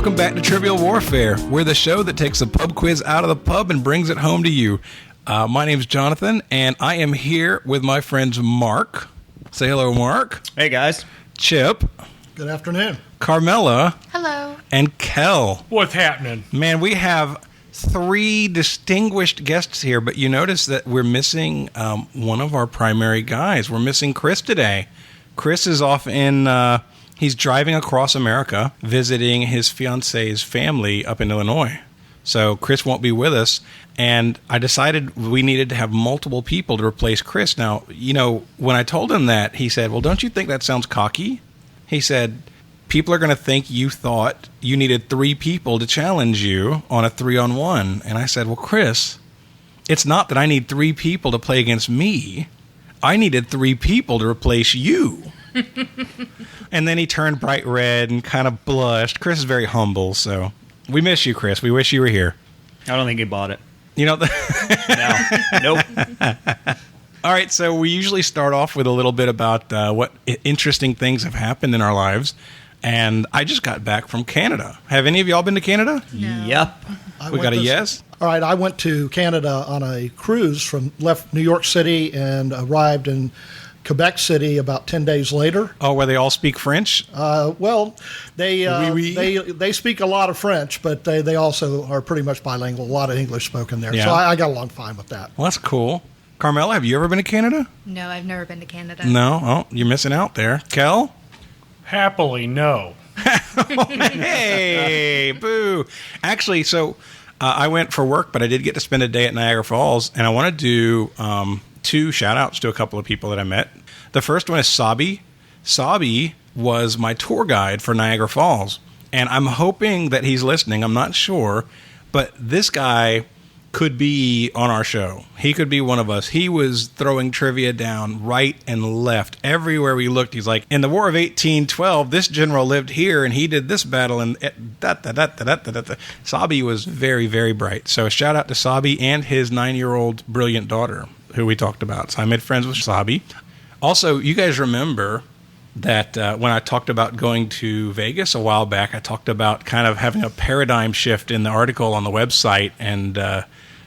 Welcome back to Trivial Warfare. We're the show that takes a pub quiz out of the pub and brings it home to you. My name's Jonathan, and I am here with my friends Mark. Say hello, Mark. Hey, guys. Chip. Good afternoon. Carmela. Hello. And Kel. What's happening? Man, we have three distinguished guests here, but you notice that we're missing one of our primary guys. We're missing Chris today. Chris is off in... he's driving across America, visiting his fiance's family up in Illinois. So Chris won't be with us, and I decided we needed to have multiple people to replace Chris. Now, you know, when I told him that, he said, well, don't you think that sounds cocky? He said, people are going to think you thought you needed three people to challenge you on a 3-on-1. And I said, well, Chris, it's not that I need three people to play against me. I needed three people to replace you. And then he turned bright red and kind of blushed. Chris is very humble, so we miss you, Chris. We wish you were here. I don't think he bought it. You know, No. Nope. All right, so we usually start off with a little bit about what interesting things have happened in our lives. And I just got back from Canada. Have any of y'all been to Canada? No. Yep. We got a yes? All right, I went to Canada on a cruise left New York City and arrived in Quebec City about 10 days later. Oh, where they all speak French? Well, they Oui. they speak a lot of French, but they also are pretty much bilingual. A lot of English spoken there. Yeah. So I got along fine with that. Well, that's cool. Carmela, have you ever been to Canada? No, I've never been to Canada. No? Oh, you're missing out there. Kel? Happily, no. Hey, boo. Actually, so I went for work, but I did get to spend a day at Niagara Falls, and I want to do two shout-outs to a couple of people that I met. The first one is Sabi. Sabi was my tour guide for Niagara Falls, and I'm hoping that he's listening. I'm not sure, but this guy could be on our show. He could be one of us. He was throwing trivia down right and left. Everywhere we looked, he's like, in the War of 1812, this general lived here, and he did this battle, and Sabi was very, very bright. So a shout-out to Sabi and his 9-year-old brilliant daughter, who we talked about. So I made friends with Sabi. Also, you guys remember that when I talked about going to Vegas a while back, I talked about kind of having a paradigm shift in the article on the website and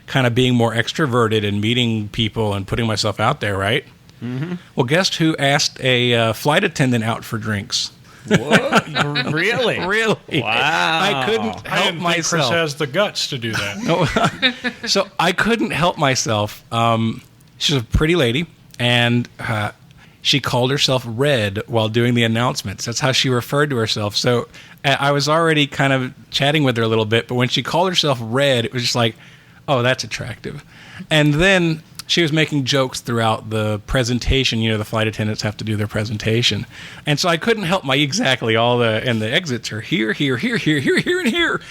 kind of being more extroverted and meeting people and putting myself out there, right? Mm-hmm. Well, guess who asked a flight attendant out for drinks? What? Really? Really? Wow. I couldn't I help didn't think myself. Chris has the guts to do that. So I couldn't help myself. She's a pretty lady, and she called herself Red while doing the announcements. That's how she referred to herself. So I was already kind of chatting with her a little bit, but when she called herself Red, it was just like, oh, that's attractive. And then she was making jokes throughout the presentation. You know, the flight attendants have to do their presentation. And so I couldn't help and the exits are here, here, here, here, here, here, and here.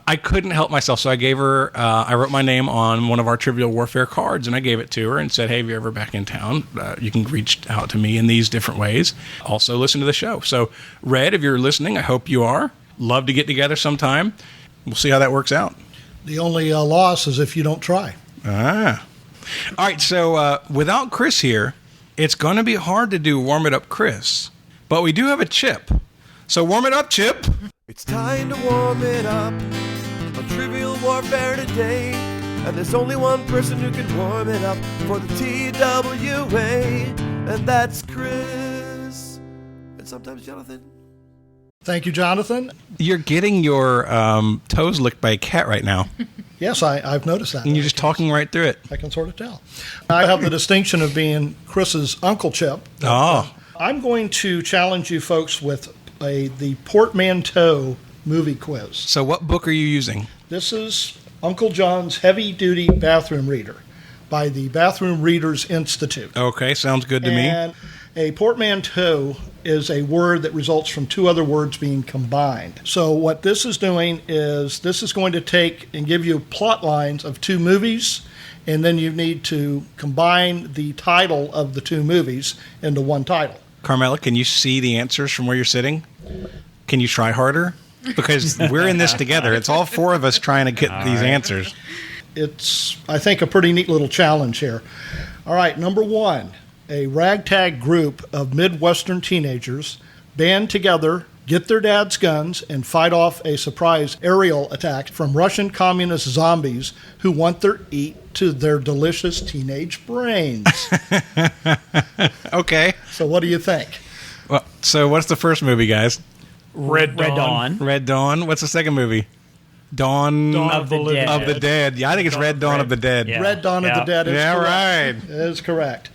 I couldn't help myself, so I gave her, I wrote my name on one of our Trivial Warfare cards, and I gave it to her and said, hey, if you're ever back in town, you can reach out to me in these different ways. Also, listen to the show. So, Red, if you're listening, I hope you are. Love to get together sometime. We'll see how that works out. The only loss is if you don't try. Ah. All right, so without Chris here, it's going to be hard to do Warm It Up Chris. But we do have a Chip. So warm it up, Chip. It's time to warm it up on Trivial Warfare today. And there's only one person who can warm it up for the TWA, and that's Chris. And sometimes Jonathan. Thank you, Jonathan. You're getting your toes licked by a cat right now. Yes, I've noticed that. And you're just talking right through it. I can sort of tell. I have the distinction of being Chris's Uncle Chip. Oh. I'm going to challenge you folks with the Portmanteau movie quiz. So what book are you using? This is Uncle John's Heavy Duty Bathroom Reader by the Bathroom Readers Institute. Okay, sounds good to me. And a portmanteau is a word that results from two other words being combined. So what this is doing is this is going to take and give you plot lines of two movies, and then you need to combine the title of the two movies into one title. Carmela, can you see the answers from where you're sitting? Can you try harder? Because we're in this together. It's all four of us trying to get these answers. It's, I think, a pretty neat little challenge here. All right, number one. A ragtag group of Midwestern teenagers band together get their dad's guns, and fight off a surprise aerial attack from Russian communist zombies who want their eat to their delicious teenage brains. Okay. So what do you think? Well, so what's the first movie, guys? Red Dawn. Red Dawn. What's the second movie? Dawn Of the Living of the Dead. Yeah, I think it's Red Dawn of the Dead. Yeah. Red Dawn of the Dead is Yeah, correct. right. Is correct.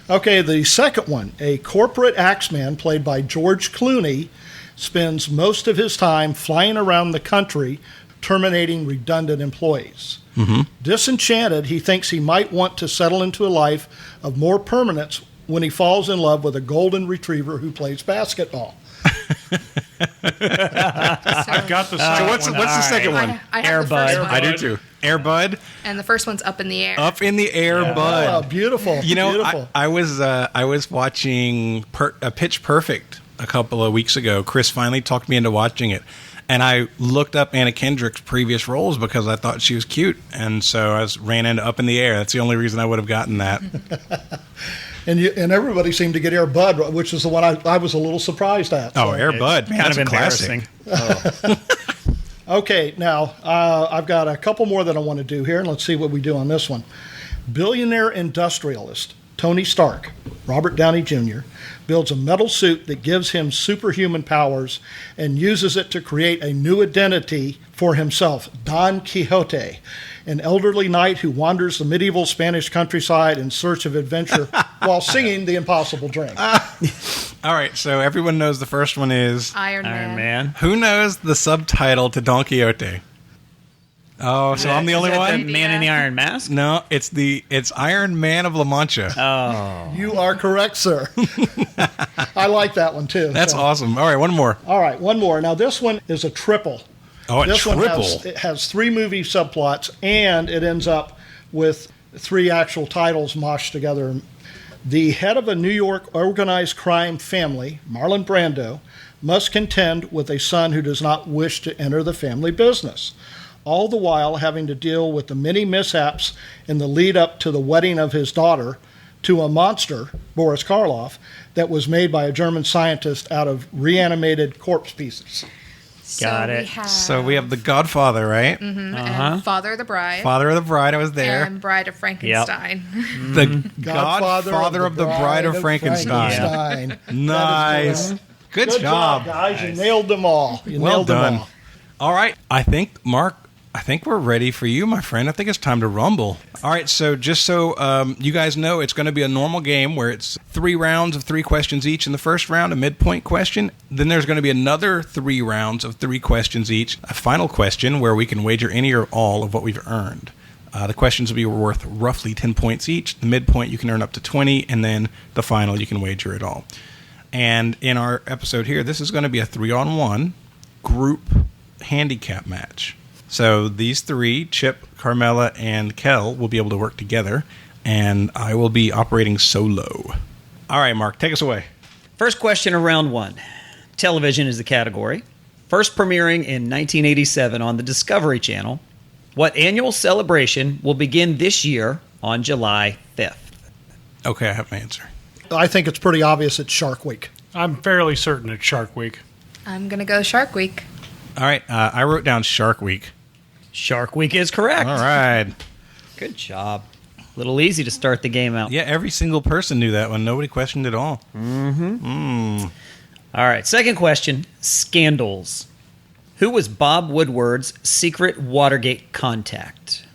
Okay, the second one, a corporate axeman played by George Clooney, spends most of his time flying around the country terminating redundant employees. Disenchanted, he thinks he might want to settle into a life of more permanence when he falls in love with a golden retriever who plays basketball. I've got the So second what's one. the second one? I Air have the Bud. first one. I do too. Air Bud. And the first one's Up in the Air. Up in the Air, Oh, Bud. beautiful. You know, beautiful. I was watching Pitch Perfect a couple of weeks ago. Chris finally talked me into watching it, and I looked up Anna Kendrick's previous roles because I thought she was cute, and so ran into Up in the Air. That's the only reason I would have gotten that. And everybody seemed to get Air Bud, which is the one I was a little surprised at. Oh, So- Air Bud, man, Kind that's of a classic. embarrassing. Okay, now I've got a couple more that I want to do here, and let's see what we do on this one. Billionaire industrialist Tony Stark, Robert Downey Jr., builds a metal suit that gives him superhuman powers and uses it to create a new identity for himself, Don Quixote, an elderly knight who wanders the medieval Spanish countryside in search of adventure while singing the impossible drink. All right, so everyone knows the first one is. Iron Man. Iron Man. Who knows the subtitle to Don Quixote? Oh, so I'm the only Is that one? the Man in the Iron Mask? No, it's Iron Man of La Mancha. Oh. You are correct, sir. I like that one, too. That's So- awesome. All right, one more. All right, one more. Now, this one is a triple. Oh, a This triple. one has 3 movie subplots, and it ends up with 3 actual titles moshed together. The head of a New York organized crime family, Marlon Brando, must contend with a son who does not wish to enter the family business, all the while having to deal with the many mishaps in the lead up to the wedding of his daughter to a monster, Boris Karloff, that was made by a German scientist out of reanimated corpse pieces. Got We it. have, So we have The Godfather, right? and Father of the Bride. Father of the Bride, I was there. And Bride of Frankenstein. The Godfather of the Bride of Frankenstein. Frankenstein. Nice. Good Good job, job. guys. You nailed them all. You Well nailed them done. all. All right. I think, Mark, we're ready for you, my friend. I think it's time to rumble. All right. So just so you guys know, it's going to be a normal game where it's 3 rounds of 3 questions each in the first round, a midpoint question. Then there's going to be another 3 rounds of 3 questions each, a final question where we can wager any or all of what we've earned. The questions will be worth roughly 10 points each. The midpoint, you can earn up to 20, and then the final, you can wager it all. And in our episode here, this is going to be a 3-on-1 group handicap match. So these 3, Chip, Carmela, and Kel, will be able to work together, and I will be operating solo. All right, Mark, take us away. First question of round 1. Television is the category. First premiering in 1987 on the Discovery Channel. What annual celebration will begin this year on July 5th? Okay, I have my answer. I think it's pretty obvious it's Shark Week. I'm fairly certain it's Shark Week. I'm going to go Shark Week. All right, I wrote down Shark Week. Shark Week is correct. All right. Good job. A little easy to start the game out. Yeah, every single person knew that one. Nobody questioned it all. All right, second question. Scandals. Who was Bob Woodward's secret Watergate contact?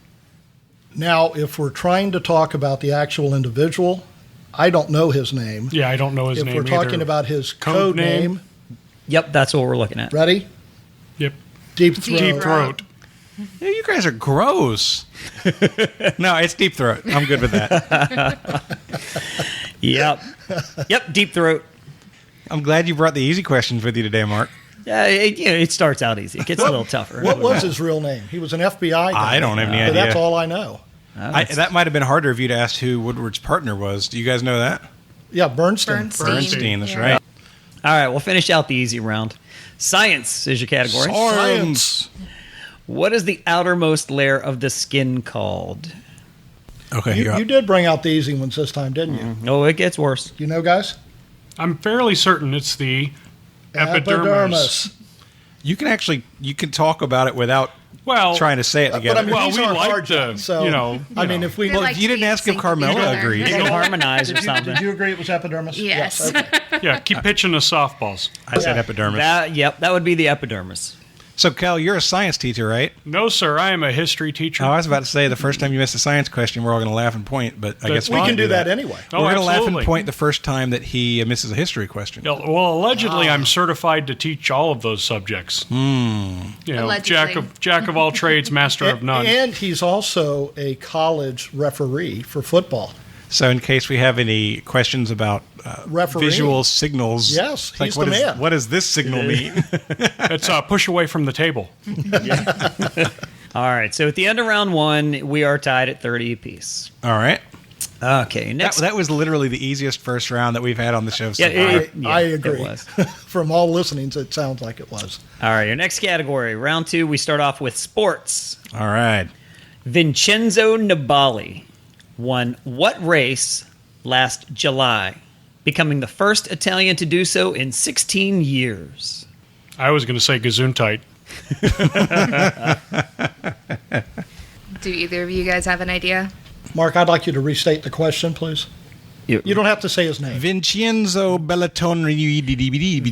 Now, if we're trying to talk about the actual individual, I don't know his name. Yeah, I don't know his If name we're talking either. about his Code code name? name, Yep, that's what we're looking at. ready? Yep. Deep Throat. Deep Deep Throat. Yeah, you guys are gross. No, it's Deep Throat. I'm good with that. Yep. Yep, Deep Throat. I'm glad you brought the easy questions with you today, Mark. It starts out easy. It gets a little tougher. What was his real name? He was an FBI guy. I don't have any But idea. that's all I know. That might have been harder if you'd asked who Woodward's partner was. Do you guys know that? Yeah, Bernstein. Bernstein, that's Yeah. right. All right, we'll finish out the easy round. Science is your category. Science. What is the outermost layer of the skin called? Okay, You, you're up. you did bring out the easy ones this time, didn't you? Oh, it gets worse. You know, guys? I'm fairly certain it's the Epidermis. You can talk about it without Well, trying to say it together. But I mean, Well, these we are like hard, to, so, you know. if we... You're well, like you didn't ask if dancing Carmela together. agreed. They can harmonize or something. Did you agree it was epidermis? Yes. Okay. Yeah, keep pitching the softballs. I said Yeah. epidermis. That would be the epidermis. So, Cal, you're a science teacher, right? No, sir, I am a history teacher. Oh, I was about to say the first time you miss a science question, we're all going to laugh and point, but I guess That's We fine. can do that anyway. Oh, we're going to laugh and absolutely. point the first time that he misses a history question. Yeah, well, allegedly, I'm certified to teach all of those subjects. You know, Allegedly. jack of all trades, master of none. And he's also a college referee for football. So, in case we have any questions about Refereeing. visual signals, Yes, like he's what the is- man. what does this signal mean? It's push away from the table. All right. So at the end of round one, we are tied at 30 apiece. All right. Okay. That, Next. that was literally the easiest first round that we've had on the show so Yeah, far. I it agree. was. From all listenings, it sounds like it was. All right. Your next category, round two, we start off with sports. All right. Vincenzo Nibali won what race last July, becoming the first Italian to do so in 16 years? I was going to say Gesundheit. Do either of you guys have an idea? Mark, I'd like you to restate the question, please. You don't have to say his name. Vincenzo Bellatoni.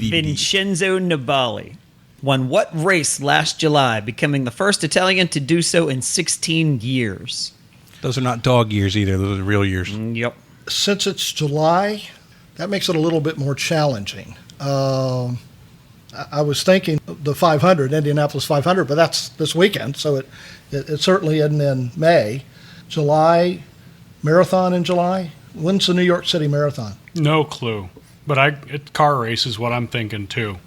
Vincenzo Nibali won what race last July, becoming the first Italian to do so in 16 years? Those are not dog years either. Those are real years. Yep. Since it's July, that makes it a little bit more challenging. I was thinking the 500, Indianapolis 500, but that's this weekend, so it certainly isn't in May. July, marathon in July? When's the New York City Marathon? No clue. But car race is what I'm thinking, too.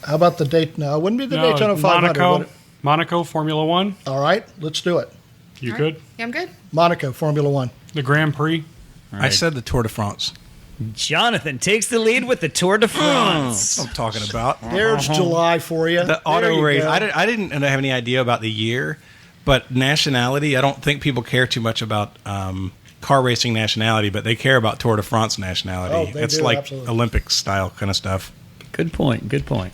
How about the date? No, it wouldn't be the Daytona 500. Monaco, would it? Monaco, Formula One. All right, let's do it. You All good? right. Yeah, I'm good. Monaco, Formula One. The Grand Prix. I said the Tour de France. Jonathan takes the lead with the Tour de That's France. what I'm talking about. There's July for you. The There auto you race. go. I didn't have any idea about the year, but nationality, I don't think people care too much about car racing nationality, but they care about Tour de France nationality. Oh, they it's do, like absolutely. Olympics style kind of stuff. Good point. Good point.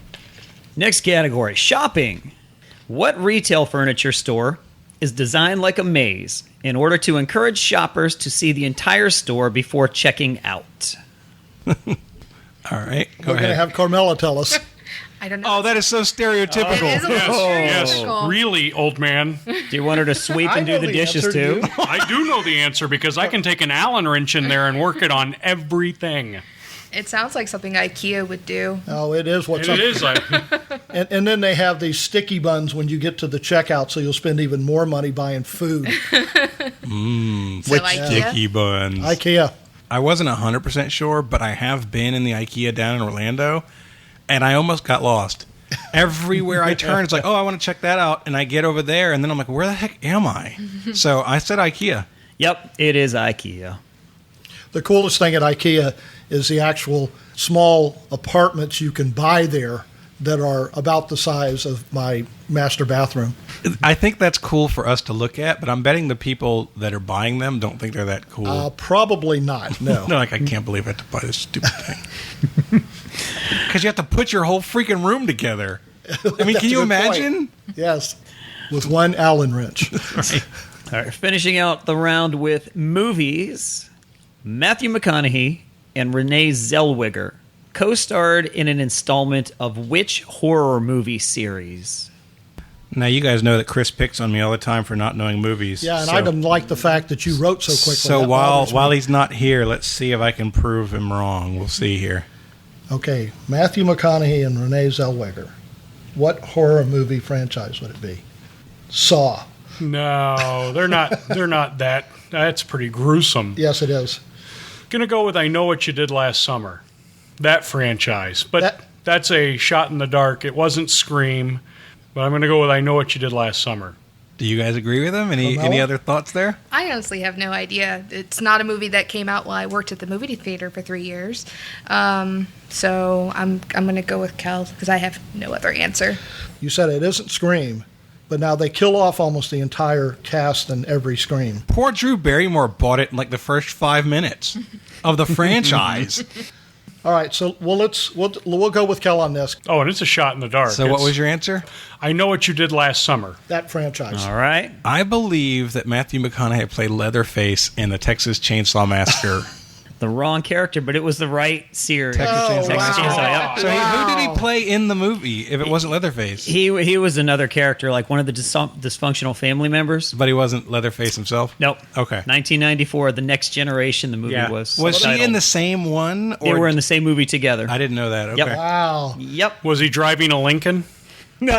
Next category, shopping. What retail furniture store is designed like a maze in order to encourage shoppers to see the entire store before checking out? All right, go We're going to ahead. have Carmela tell us. I don't know. Oh, that is so stereotypical. It is a little Yes, stereotypical. really, old man. Do you want her to sweep I and do know the the dishes answer, too? do you? I do know the answer because I can take an Allen wrench in there and work it on everything. It sounds like something IKEA would do. Oh, it is what's And up. it is like, And then they have these sticky buns when you get to the checkout, so you'll spend even more money buying food. So IKEA. Sticky buns. IKEA. I wasn't 100% sure, but I have been in the IKEA down in Orlando, and I almost got lost. Everywhere I turn, it's like, oh, I want to check that out. And I get over there, and then I'm like, where the heck am I? So I said IKEA. Yep, it is IKEA. The coolest thing at IKEA is the actual small apartments you can buy there that are about the size of my master bathroom. I think that's cool for us to look at, but I'm betting the people that are buying them don't think they're that cool. Probably not, no. They're like, I can't believe I have to buy this stupid thing. Because you have to put your whole freaking room together. I mean, That's can a you good imagine? point. Yes, with one Allen wrench. All right, finishing out the round with movies. Matthew McConaughey and Renee Zellweger co-starred in an installment of which horror movie series? Now, you guys know that Chris picks on me all the time for not knowing movies. Yeah, and so, I didn't like the fact that you wrote so quickly. So That while bothers me. he's not here, let's see if I can prove him wrong. We'll see here. Okay, Matthew McConaughey and Renee Zellweger. What horror movie franchise would it be? Saw. no, they're not. They're not that. That's pretty gruesome. Yes, it is. Gonna go with I Know What You Did Last Summer. That franchise, but that's a shot in the dark. It wasn't Scream, but I'm gonna go with I Know What You Did Last Summer. Do you guys agree with him? Any Carmela? other thoughts there? I honestly have no idea. It's not a movie that came out while I worked at the movie theater for 3 years. So I'm going to go with Kel because I have no other answer. You said it isn't Scream, but now they kill off almost the entire cast in every Scream. Poor Drew Barrymore bought it in like the first 5 minutes of the franchise. All right, so we'll go with Kel on this. Oh, and it's a shot in the dark. So what was your answer? I Know What You Did Last Summer. That franchise. All right. I believe that Matthew McConaughey played Leatherface in the Texas Chainsaw Massacre. The wrong character, but it was the right series. Texas Chainsaw Texas Massacre. Chainsaw, yep. So who did he play in the movie if it wasn't Leatherface? He was another character, like one of the dysfunctional family members. But he wasn't Leatherface himself? Nope. Okay. 1994, The Next Generation, the movie was. Was he titled. in the same one? They were in the same movie together. I didn't know that. Okay. Yep. Wow. Yep. Was he driving a Lincoln? And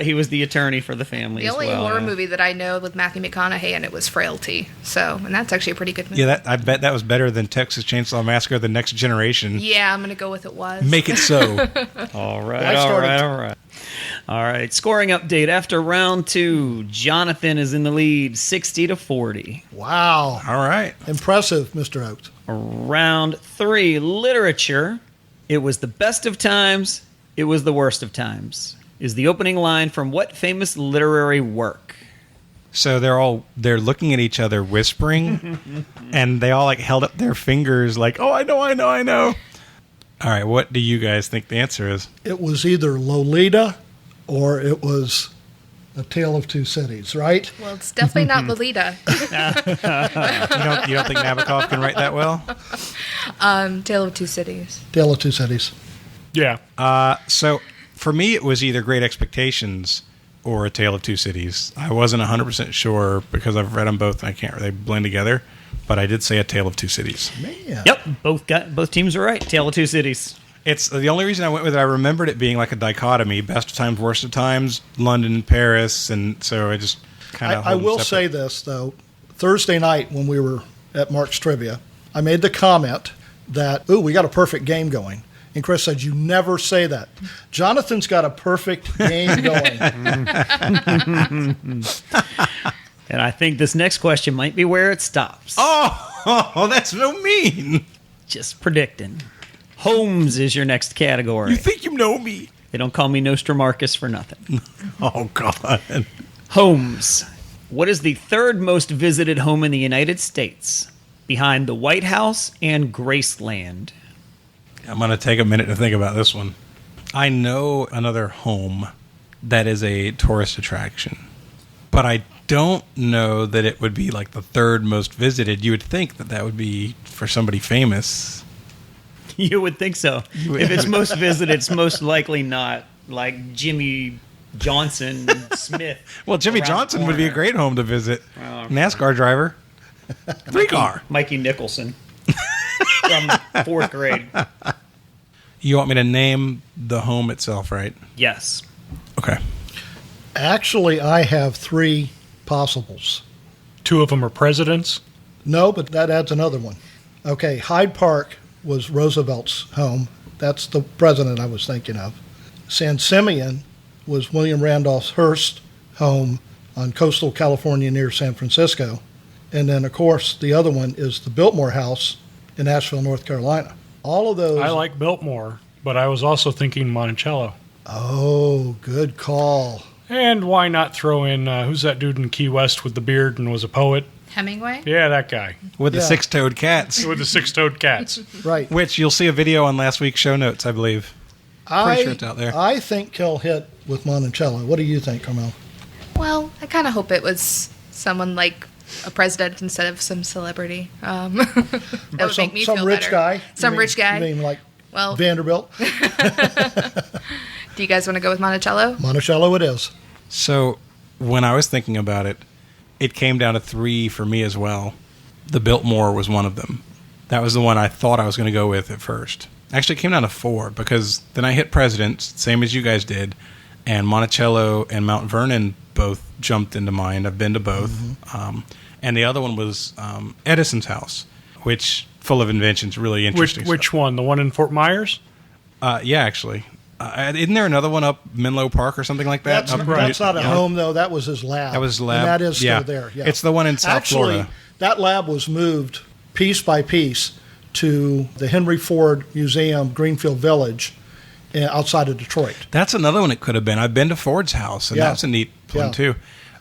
he was the attorney for the family The as only well. horror yeah. movie that I know with Matthew McConaughey and it was Frailty. So, and that's actually a pretty good movie. Yeah, I bet that was better than Texas Chainsaw Massacre: The Next Generation. Yeah, I'm gonna go with it was. Make it so. All right, I all started- right, all right. All right, scoring update. After round 2, Jonathan is in the lead, 60-40. Wow. All right. Impressive, Mr. Oates. Round 3, literature. It was the best of times. It was the worst of times. Is the opening line from what famous literary work? So they're looking at each other, whispering, and they all like held up their fingers, like, "Oh, I know." All right, what do you guys think the answer is? It was either Lolita or it was A Tale of Two Cities, right? Well, it's definitely not Lolita. You don't think Nabokov can write that well? Tale of Two Cities. Tale of Two Cities. Yeah. So for me, it was either Great Expectations or A Tale of Two Cities. I wasn't 100% sure because I've read them both. And I can't really blend together, but I did say A Tale of Two Cities. Man. Yep, both teams are right. Tale of Two Cities. It's the only reason I went with it. I remembered it being like a dichotomy: best of times, worst of times, London, Paris, and so I just kind of. I will say this though: Thursday night when we were at Mark's Trivia, I made the comment that, "Ooh, we got a perfect game going." And Chris said, "You never say that." Jonathan's got a perfect game going. And I think this next question might be where it stops. Oh, that's so mean. Just predicting. Homes is your next category. You think you know me? They don't call me Nostramarcus for nothing. Oh God. Homes. What is the third most visited home in the United States? Behind the White House and Graceland. I'm going to take a minute to think about this one. I know another home that is a tourist attraction, but I don't know that it would be like the third most visited. You would think that would be for somebody famous. You would think so. If it's most visited, it's most likely not like Jimmy Johnson Smith. Well, Jimmy around the Johnson would be a corner. great home to visit. Well, NASCAR driver. 3-car. Mikey Nicholson from 4th grade. You want me to name the home itself, right? Yes. Okay. Actually, I have 3 possibles. 2 of them are presidents. No, but that adds another one. Okay, Hyde Park was Roosevelt's home. That's the president I was thinking of. San Simeon was William Randolph Hearst's home on coastal California near San Francisco. And then, of course, the other one is the Biltmore House in Asheville, North Carolina. All of those. I like Biltmore, but I was also thinking Monticello. Oh, good call. And why not throw in, who's that dude in Key West with the beard and was a poet? Hemingway? Yeah, that guy. With the Yeah. 6-toed cats, With the 6-toed cats. Right. which you'll see a video on last week's show notes, I believe. Pretty sure it's out there. I think Kel hit with Monticello. What do you think, Carmel? Well, I kind of hope it was someone like a president instead of some celebrity. That Or would make me some feel rich better. guy? Some You rich guy. mean like Well, Vanderbilt? do you guys want to go with Monticello? Monticello it is. So when I was thinking about it, it came down to 3 for me as well. The Biltmore was one of them. That was the one I thought I was going to go with at first. Actually, it came down to 4 because then I hit Presidents, same as you guys did, and Monticello and Mount Vernon both jumped into mind. I've been to both. And the other one was Edison's house, which full of inventions, really interesting. Which one? The one in Fort Myers? Yeah, actually. Isn't there another one up Menlo Park or something like that? That's not a home, though. That was his lab. That was his lab. And that is still Yeah. there. Yeah. It's the one in South Actually, Florida. that lab was moved piece by piece to the Henry Ford Museum, Greenfield Village, outside of Detroit. That's another one it could have been. I've been to Ford's house, and Yeah. that's a neat one, Yeah. too.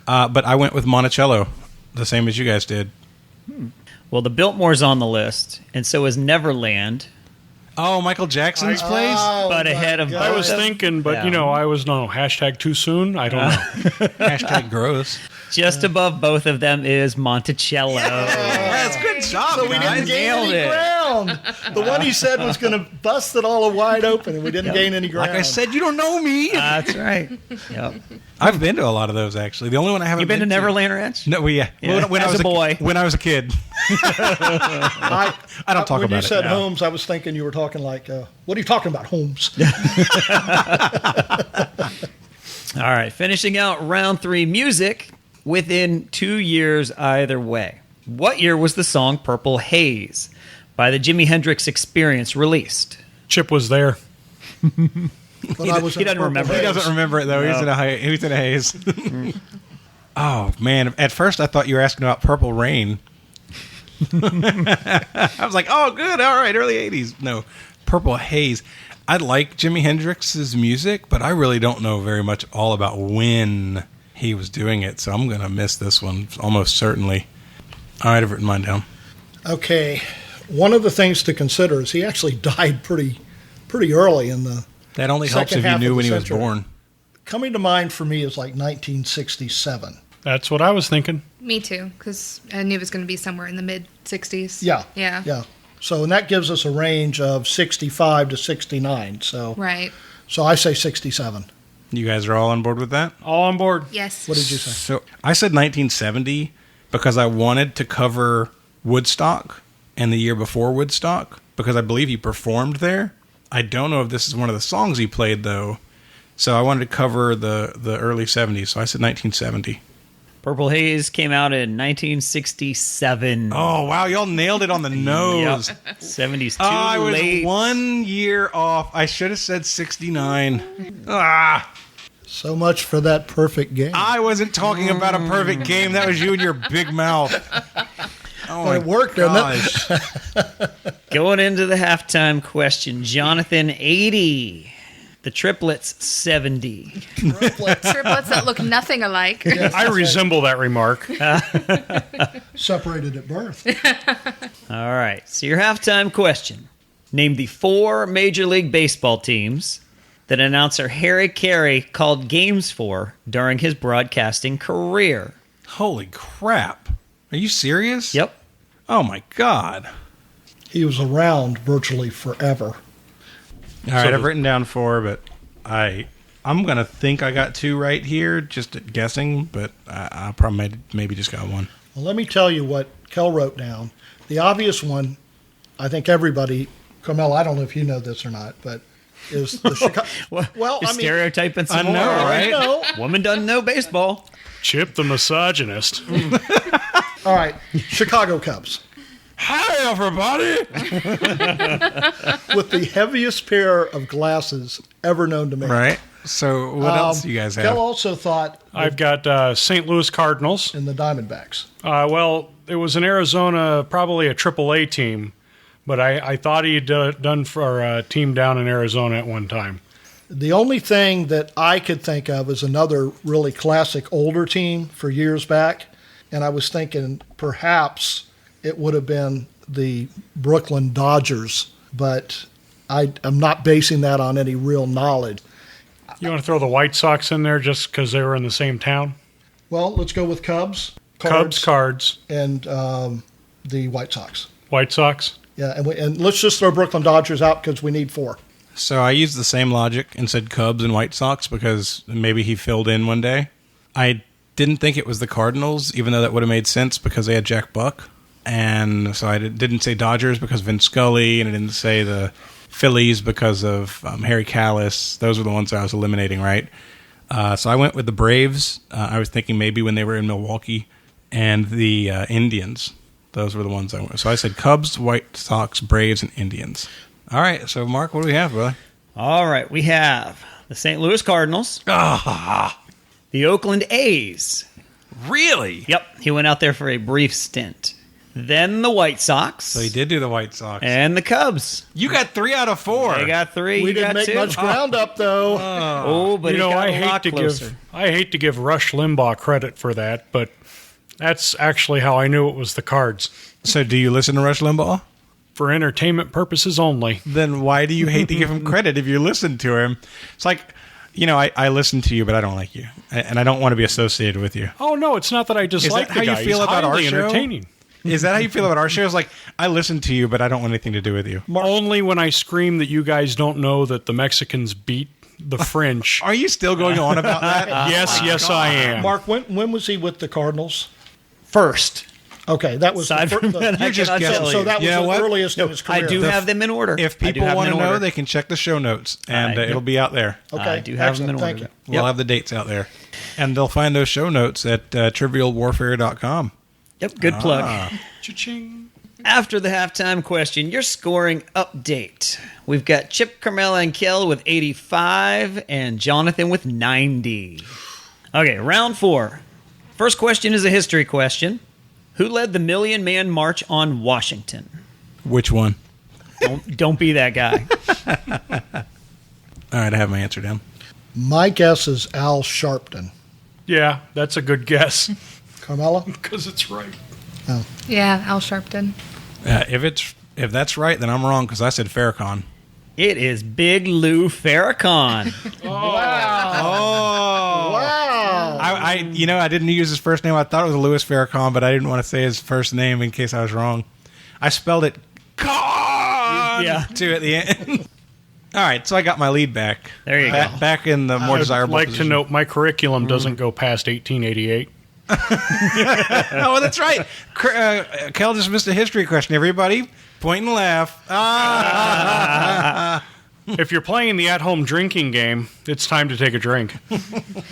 But I went with Monticello, the same as you guys did. Well, the Biltmore's on the list, and so is Neverland, Oh, Michael Jackson's place? but ahead of I was both of- thinking, but Yeah. I was hashtag too soon. I don't know. Hashtag gross. Just above both of them is Monticello. That's good job, So we didn't gain nailed any it. ground. The one he said was going to bust it all wide open, and we didn't gain any ground. Like I said, you don't know me. That's right. Yep. I've been to a lot of those, actually. The only one I haven't You been to Neverland Ranch? No, yeah. Yeah. When I As was a boy. When I was a kid. I don't talk when about you it. said No. Holmes, I was thinking you were talking like, what are you talking about, Holmes? All right, finishing out round 3 music within 2 years either way. What year was the song Purple Haze by the Jimi Hendrix Experience released? Chip was there. But I was he in doesn't Purple remember. He Haze. doesn't remember it, though. No. He's in a haze. Oh, man. At first, I thought you were asking about Purple Rain. I was like, oh, good. All right. Early 80s. No. Purple Haze. I like Jimi Hendrix's music, but I really don't know very much all about when he was doing it, so I'm going to miss this one almost certainly. All right, I've written mine down. Okay. One of the things to consider is he actually died pretty early in the That only helps second if you half knew of when the he was century. born. Coming to mind for me is like 1967. That's what I was thinking. Me too, because I knew it was going to be somewhere in the mid 60s. Yeah. Yeah. Yeah. So, and that gives us a range of 65 to 69. So, Right. so I say 67. You guys are all on board with that? All on board. Yes. What did you say? So I said 1970 because I wanted to cover Woodstock and the year before Woodstock because I believe he performed there. I don't know if this is one of the songs he played, though. So I wanted to cover the early 70s, so I said 1970. Purple Haze came out in 1967. Oh, wow, y'all nailed it on the nose. Yep. 70's too I was late. 1 year off. I should have said 69. Ah, So much for that perfect game. I wasn't talking about a perfect game. That was you and your big mouth. Oh, my it worked, didn't it? gosh. Going into the halftime question, Jonathan 80. The triplets 70. Triplets that look nothing alike. I resemble that remark. Separated at birth. All right. So your halftime question. Name the 4 Major League Baseball teams that announcer Harry Carey called games for during his broadcasting career. Holy crap. Are you serious? Yep. Oh, my God. He was around virtually forever. All right, I've written down 4, but I'm going to think I got 2 right here, just at guessing, but I probably maybe just got 1. Well, let me tell you what Kel wrote down. The obvious one, I think everybody, Carmel, I don't know if you know this or not, but is the Chicago. Well, You're I mean, stereotyping some I know, more. right? I know. Woman doesn't know baseball. Chip the misogynist. All right, Chicago Cubs. Hi, everybody! With the heaviest pair of glasses ever known to me. Right? So what else do you guys Kel have? also thought I've got St. Louis Cardinals. in the Diamondbacks. Well, it was in Arizona, probably a AAA team, but I thought he had done for a team down in Arizona at one time. The only thing that I could think of is another really classic older team for years back, and I was thinking perhaps it would have been the Brooklyn Dodgers, but I'm not basing that on any real knowledge. You want to throw the White Sox in there just because they were in the same town? Well, let's go with Cubs, Cards, and the White Sox. White Sox. Yeah, and let's just throw Brooklyn Dodgers out because we need 4. So I used the same logic and said Cubs and White Sox because maybe he filled in one day. I didn't think it was the Cardinals, even though that would have made sense because they had Jack Buck. And so I didn't say Dodgers because of Vin Scully, and I didn't say the Phillies because of Harry Callis. Those were the ones I was eliminating, right? So I went with the Braves. I was thinking maybe when they were in Milwaukee, and the Indians. Those were the ones I went with. So I said Cubs, White Sox, Braves, and Indians. All right, so Mark, what do we have, brother? All right. We have the St. Louis Cardinals. The Oakland A's. Really? Yep. He went out there for a brief stint. Then the White Sox. So he did do the White Sox. And the Cubs. You got 3 out of 4. They got 3. We you didn't got make 2. much ground up, though. Oh, but You know, it got I a lot hate to closer. give Rush Limbaugh credit for that, but That's actually how I knew it was the cards. So do you listen to Rush Limbaugh? For entertainment purposes only. Then why do you hate to give him credit if you listen to him? It's like, I listen to you, but I don't like you. And I don't want to be associated with you. Oh, no, it's not that I dislike that how the you guy. feel He's about our highly show? entertaining. Is that how you feel about our show? It's like, I listen to you, but I don't want anything to do with you. Only when I scream that you guys don't know that the Mexicans beat the French. Are you still going on about that? Yes, I am. Mark, when was he with the Cardinals? First. Okay, that was Aside from that, I You're just cannot guessing. tell so you. that was You know the what? earliest in his I career. do have them in order. If I do people have want them to in know, order. they can check the show notes, and I- it'll be out there. Okay, I do have them in excellent. order. Thank you. We'll have the dates out there. And they'll find those show notes at trivialwarfare.com. Yep, good plug. Cha-ching. After the halftime question, your scoring update. We've got Chip, Carmela, and Kel with 85, and Jonathan with 90. Okay, round 4. First question is a history question. Who led the Million Man March on Washington? Which one? Don't be that guy. All right, I have my answer down. My guess is Al Sharpton. Yeah, that's a good guess. Carmela? Because it's right. Yeah, Al Sharpton. If that's right, then I'm wrong because I said Farrakhan. It is Big Lou Farrakhan. Wow. I didn't use his first name. I thought it was Louis Farrakhan, but I didn't want to say his first name in case I was wrong. I spelled it con Yeah. to at the end. All right, so I got my lead back. There you go. Back in the more I'd desirable like position. to note my curriculum doesn't go past 1888. Oh, that's right. Kel just missed a history question. Everybody, point and laugh. If you're playing the at-home drinking game, it's time to take a drink.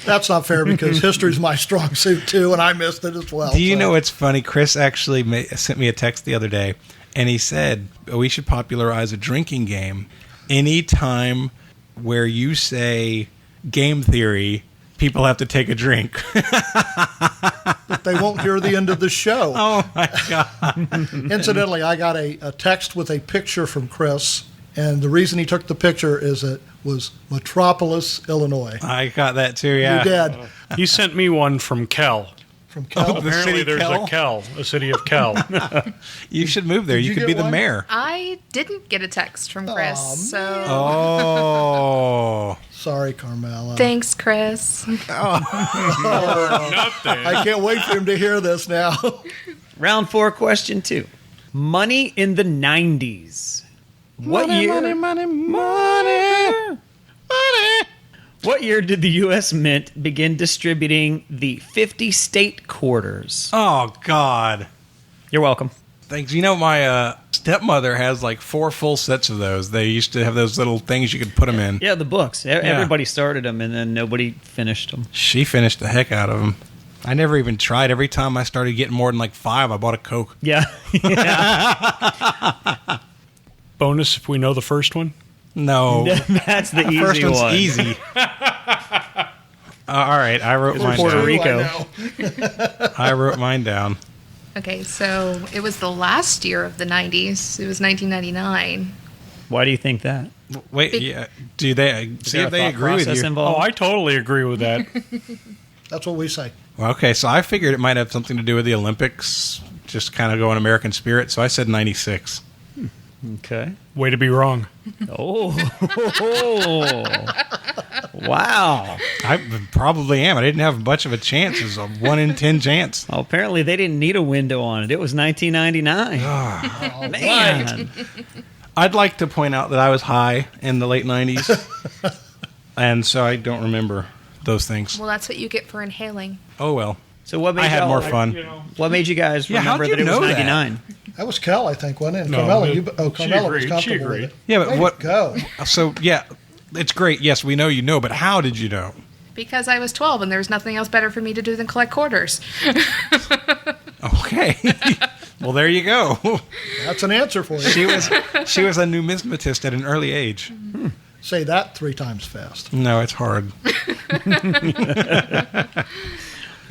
That's not fair because history's my strong suit too, and I missed it as well. Do you so. know what's funny? Chris actually sent me a text the other day, and he said we should popularize a drinking game. Anytime where you say game theory, people have to take a drink. They won't hear the end of the show. Oh, my God. Incidentally, I got a text with a picture from Chris, and the reason he took the picture is it was Metropolis, Illinois. I got that, too, yeah. You did. He sent me one from Kel. From Cal. The Apparently city there's Kel? a Kel, a city of Kel. You should move there. Did You you could get be the one? mayor. I didn't get a text from Chris, Aw, so Oh. Sorry, Carmela. thanks, Chris. Nothing. I can't wait for him to hear this now. Round 4, question 2. Money in the 90s. What year? Money. What year did the U.S. Mint begin distributing the 50 state quarters? Oh, God. You're welcome. Thanks. You know, my stepmother has like 4 full sets of those. They used to have those little things you could put them in. Yeah, the books. Everybody started them, and then nobody finished them. She finished the heck out of them. I never even tried. Every time I started getting more than like 5, I bought a Coke. Yeah. Bonus if we know the first one. No. That's the easy First one's one. easy. All right, I wrote mine Puerto down. Rico. I know. I wrote mine down. Okay, so it was the last year of the 90s. It was 1999. Why do you think that? Wait, yeah. Do they Is see there if a they thought agree with process you? involved? Oh, I totally agree with that. That's what we say. Well, okay, so I figured it might have something to do with the Olympics, just kind of go in American spirit. So I said 96. Okay. Way to be wrong. Oh. Wow. I probably am. I didn't have much of a chance. It was a 1 in 10 chance. Well, apparently they didn't need a window on it. It was 1999. Ah. Man. I'd like to point out that I was high in the late 90s, and so I don't remember those things. Well, that's what you get for inhaling. Oh, well. So what made I had y'all- more fun. What made you guys Yeah, remember how'd you that it was know that? 99? That was Kel, I think, wasn't it? And No, Carmela, she Carmela was agreed. She comfortable agreed. with it. Yeah, but Way to what- go. So, yeah, it's great. Yes, we know you know, but how did you know? Because I was 12 and there was nothing else better for me to do than collect quarters. Okay. Well, there you go. That's an answer for you. She was a numismatist at an early age. Say that 3 times fast. No, it's hard.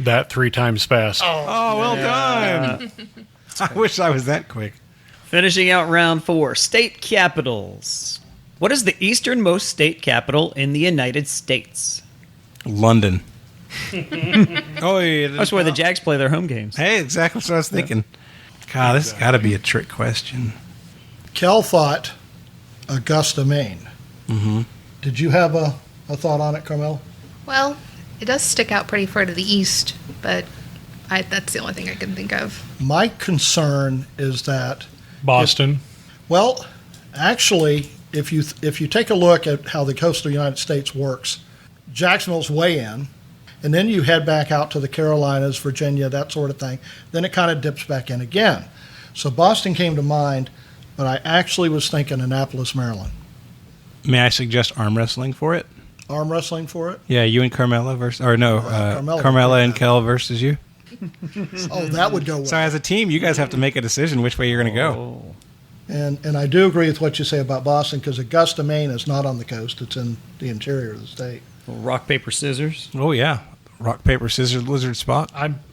That 3 times fast. Oh, well done. I wish I was that quick. Finishing out round 4, state capitals. What is the easternmost state capital in the United States? London. Oh, yeah. That's where the Jags play their home games. Hey, exactly what I was thinking. God, this has got to be a trick question. Kel thought Augusta, Maine. Mm-hmm. Did you have a thought on it, Carmel? Well, it does stick out pretty far to the east, but that's the only thing I can think of. My concern is that Boston. well, actually, if you take a look at how the coastal United States works, Jacksonville's way in, and then you head back out to the Carolinas, Virginia, that sort of thing. Then it kind of dips back in again. So Boston came to mind, but I actually was thinking Annapolis, Maryland. May I suggest arm wrestling for it? Arm wrestling for it? Yeah, you and Carmela versus, or no, Carmela. Carmela and Kel versus you. Oh, that would go well. So as a team, you guys have to make a decision which way you're going to go. Oh. And I do agree with what you say about Boston, because Augusta, Maine is not on the coast. It's in the interior of the state. Rock, paper, scissors. Oh yeah, rock paper scissors lizard spot.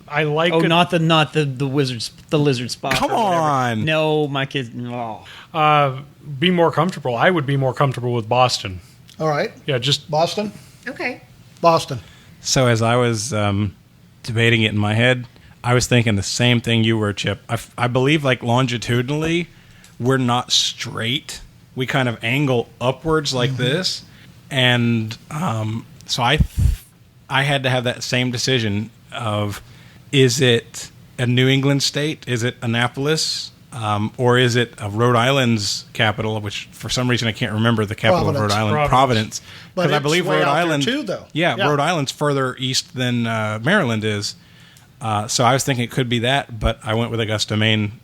I like Oh, it. not the wizards, the lizard spot. Come or whatever. on. No, my kids. No. Be more comfortable. I would be more comfortable with Boston. All right. Yeah, just Boston? Okay. Boston. So as I was debating it in my head, I was thinking the same thing you were, Chip. I believe like longitudinally, we're not straight. We kind of angle upwards like this, and so I had to have that same decision of, is it a New England state? Is it Annapolis? Or is it Rhode Island's capital, which for some reason I can't remember the capital of Rhode Island, Providence. But Because I it's believe way Rhode out there Island, too, though. Yeah, Yeah. Rhode Island's further east than Maryland is. So I was thinking it could be that, but I went with Augusta, Maine,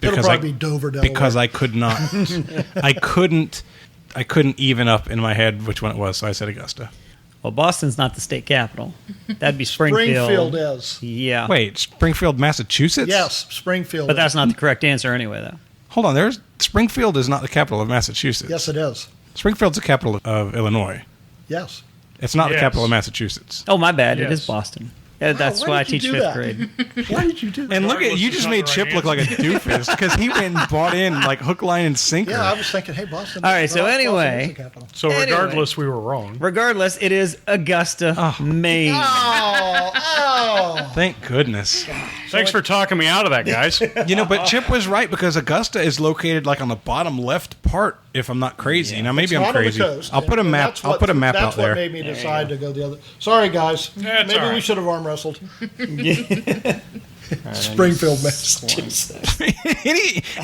It'll because probably be Dover, Delaware. because I could not, I couldn't even up in my head which one it was. So I said Augusta. Well, Boston's not the state capital. That'd be Springfield. Springfield is. Yeah. Wait, Springfield, Massachusetts? Yes, Springfield. But that's is. not the correct answer anyway, though. Hold on, Springfield is not the capital of Massachusetts. Yes, it is. Springfield's the capital of Illinois. Yes. It's not the Yes. capital of Massachusetts. Oh, my bad. It Yes. is Boston. Yeah, that's why why I did you teach do fifth that? grade. Why did you do that? And look at Regardless, you it's just not made the Chip right look like a doofus because he went and bought in like hook, line, and sinker. Yeah, I was thinking, hey, Boston. All right, so Boston anyway. is the capital. so Anyway. regardless, we were wrong. Regardless, it is Augusta, Maine. Oh. Thank goodness. Thanks for talking me out of that, guys. But Chip was right because Augusta is located like on the bottom left part. If I'm not crazy, now maybe It's I'm not on the crazy. coast, I'll put a and map. that's I'll put a map out That's there. what made me decide to go the other. Sorry, guys. Yeah, it's Maybe all we right. should have arm wrestled. Springfield, Massachusetts.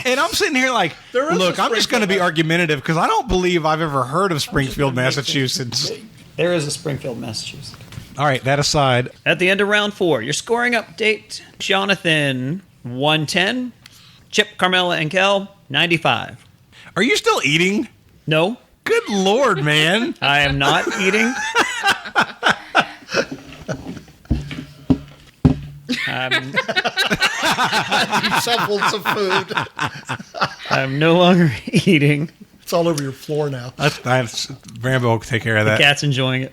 and I'm sitting here like, There is look, a I'm just going to be Springfield. argumentative because I don't believe I've ever heard of Springfield, Massachusetts. There is a Springfield, Massachusetts. All right, that aside, At the end of round 4, your scoring update: Jonathan 110, Chip, Carmela, and Kel 95. are you still eating? No, Good Lord, man. I am not eating. You shuffled some food. I'm no longer eating. It's all over your floor now. Rambo will take care of that. Cat's enjoying it.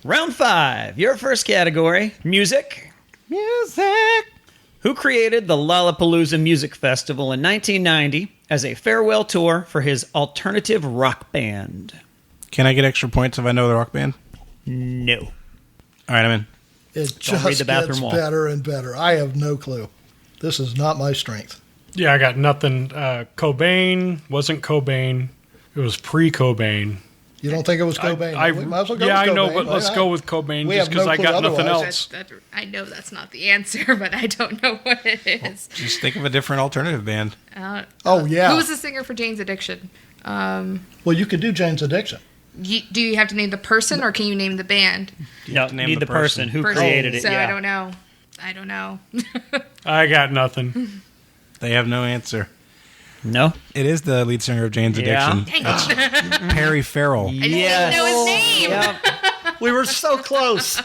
Round 5, your first category: music. Music. Who created the Lollapalooza Music Festival in 1990 as a farewell tour for his alternative rock band? Can I get extra points if I know the rock band? No. All right, I'm in. It Don't read just the bathroom gets wall. better and better. I have no clue. This is not my strength. Yeah, I got nothing. Cobain wasn't Cobain. It was pre-Cobain. You don't think it was Cobain? We might as well go yeah, with I know, Cobain. but Why let's not? go with Cobain We just have no because I clue got nothing otherwise. else. I know that's not the answer, but I don't know what it is. Just think of a different alternative band. Oh, yeah. Who was the singer for Jane's Addiction? Well, you could do Jane's Addiction. Do you have to name the person, or can you name the band? No, to name need the the person who Person. created it. So yeah. I don't know. I don't know. I got nothing. They have no answer. No? It is the lead singer of Jane's Yeah. Addiction. Dang it. Perry Farrell. I didn't even know his name. Yep. We were so close.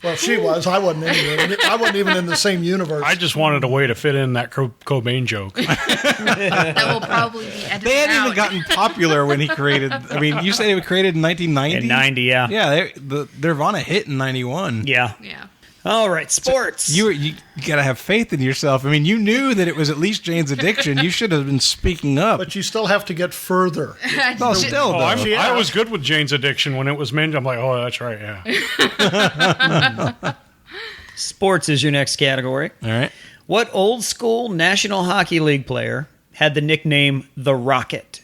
Well, she was. I wasn't anywhere. I wasn't even in the same universe. I just wanted a way to fit in that Cobain joke. That will probably be edited They hadn't out. even gotten popular when he created. I mean, you said it was created in 1990. In 90, yeah. Yeah, the Nirvana hit in 91. Yeah. Yeah. All right, sports. You got to have faith in yourself. I mean, you knew that it was at least Jane's Addiction. You should have been speaking up. But you still have to get further. Well, still, Oh, though. I was good with Jane's Addiction when it was mentioned. I'm like, oh, that's right, yeah. Sports is your next category. All right. What old school National Hockey League player had the nickname The Rocket?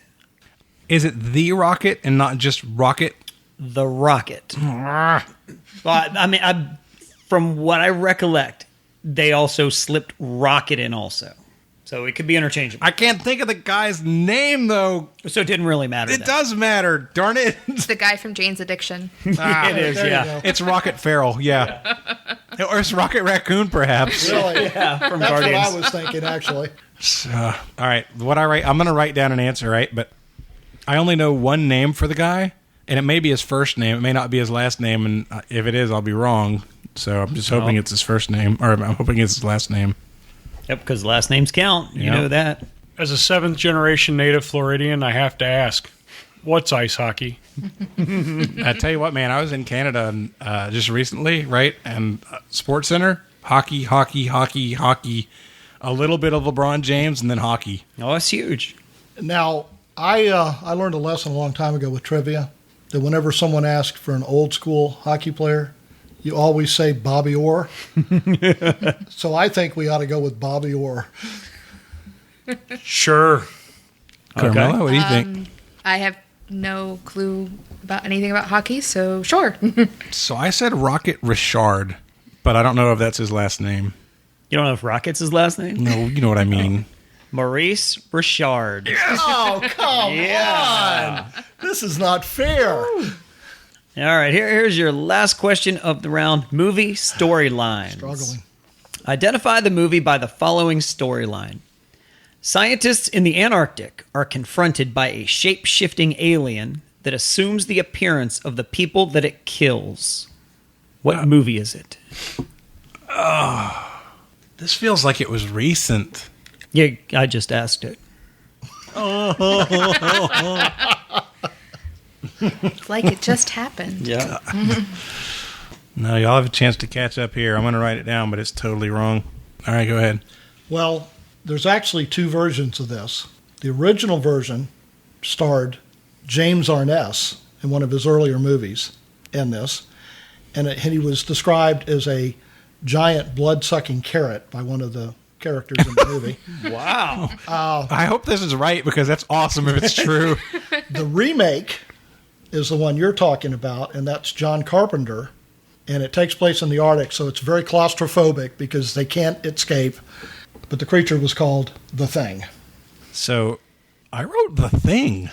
Is it the Rocket and not just Rocket? The Rocket. Well, I mean, from what I recollect, they also slipped Rocket in also. So it could be interchangeable. I can't think of the guy's name, though. So it didn't really matter. It then. does matter. Darn it. It's the guy from Jane's Addiction. It is, There you yeah. go. It's Rocket Farrell, yeah. Or it's Rocket Raccoon, perhaps. Really? Yeah, from That's Guardians. what I was thinking, actually. All right, what I write, I'm going to write down an answer, right? But I only know one name for the guy, and it may be his first name. It may not be his last name, and if it is, I'll be wrong. So I'm just hoping it's his first name, or I'm hoping it's his last name. Yep, because last names count. You Yep. know that. As a 7th-generation native Floridian, I have to ask, what's ice hockey? I tell you what, man, I was in Canada just recently, right? And Sports Center, hockey, a little bit of LeBron James, and then hockey. Oh, it's huge. Now, I learned a lesson a long time ago with trivia that whenever someone asks for an old school hockey player, you always say Bobby Orr. So I think we ought to go with Bobby Orr. Sure. Carmela, what do you think? I have no clue about anything about hockey, so sure. So I said Rocket Richard, but I don't know if that's his last name. You don't know if Rocket's his last name? No, you know what I mean. Maurice Richard. Oh, come on. This is not fair. All right, here's your last question of the round. Movie storylines. Struggling. Identify the movie by the following storyline. Scientists in the Antarctic are confronted by a shape-shifting alien that assumes the appearance of the people that it kills. What movie is it? This feels like it was recent. Yeah, I just asked it. Like it just happened. Yeah. No, y'all have a chance to catch up here. I'm going to write it down, but it's totally wrong. All right, go ahead. Well, there's actually two versions of this. The original version starred James Arness in one of his earlier movies in this, and he was described as a giant blood-sucking carrot by one of the characters in the movie. Wow. I hope this is right because that's awesome if it's true. The remake is the one you're talking about, and that's John Carpenter, and it takes place in the Arctic, so it's very claustrophobic because they can't escape. But the creature was called The Thing. So I wrote The Thing.